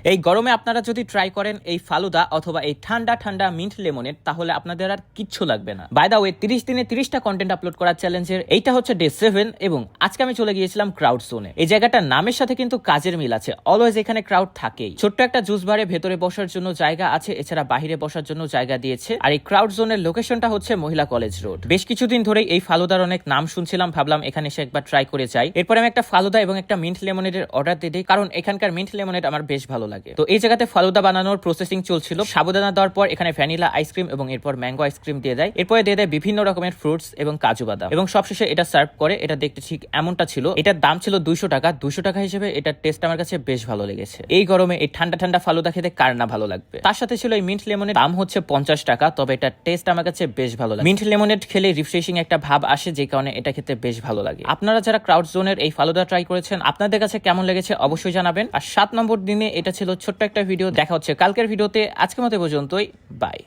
এই গরমে আপনারা যদি ট্রাই করেন এই ফালুদা অথবা এই ঠান্ডা ঠান্ডা মিন্ট লেমনেড, তাহলে আপনাদের আর কিচ্ছু লাগবে না। বাই দা ওয়ে, 30 দিনে 30টা কন্টেন্ট আপলোড করার চ্যালেঞ্জের এইটা হচ্ছে ডে 7 এবং আজকে আমি চলে গিয়েছিলাম ক্রাউড জোনে। এই জায়গাটার নামের সাথে কিন্তু কাজের মিল আছে, অলওয়েজ এখানে ক্রাউড থাকেই। ছোট্ট একটা জুস বারে ভেতরে বসার জন্য জায়গা আছে, এছাড়া বাহিরে বসার জন্য জায়গা দিয়েছে। আর এই ক্রাউড জোনের লোকেশনটা হচ্ছে মহিলা কলেজ রোড। বেশ কিছুদিন ধরেই এই ফালুদার অনেক নাম শুনছিলাম, ভাবলাম এখানে এসে একবার ট্রাই করে যাই। এরপরে আমি একটা ফালুদা এবং একটা মিন্ট লেমনেডের অর্ডার দিয়ে দিই, কারণ এখানকার মিন্ট লেমনেড আমার বেশ ভালো লাগে। তো এই জায়গাতে ফালুদা বানানোর প্রসেসিং চলছিল। সাবুদানা দেওয়ার পর এখানে ভ্যানিলা আইসক্রিম এবং এরপর ম্যাঙ্গো আইসক্রিম দিয়ে দেয়। এরপরে দিয়ে দেয় বিভিন্ন রকমের ফ্রুটস এবং কাজু বাদাম, এবং সবশেষে এটা সার্ভ করে। এটা দেখতে ঠিক এমনটা ছিল। এটার দাম ছিল 200 টাকা। 200 টাকা হিসেবে এটার টেস্ট আমার কাছে বেশ ভালো লেগেছে। এই গরমে এই ঠান্ডা ঠান্ডা ফালুদা খেতে কার না ভালো লাগবে। তার সাথে ছিল এই মিন্ট লেমনের দাম হচ্ছে 50 টাকা, তবে এটার টেস্ট আমার কাছে বেশ ভালো লাগে। মিন্ট লেমনেড খেলে রিফ্রেশিং একটা ভাব আসে, যে কারণে এটা খেতে বেশ ভালো লাগে। আপনারা যারা ক্রাউড জোনের এই ফালুদা ট্রাই করেছেন, আপনাদের কাছে কেমন লেগেছে অবশ্যই জানাবেন। আর 7 নম্বর দিনে এটা ছিল ছোট্ট একটা ভিডিও। দেখা হচ্ছে কালকের ভিডিওতে। আজকের মতো পর্যন্তই, বাই।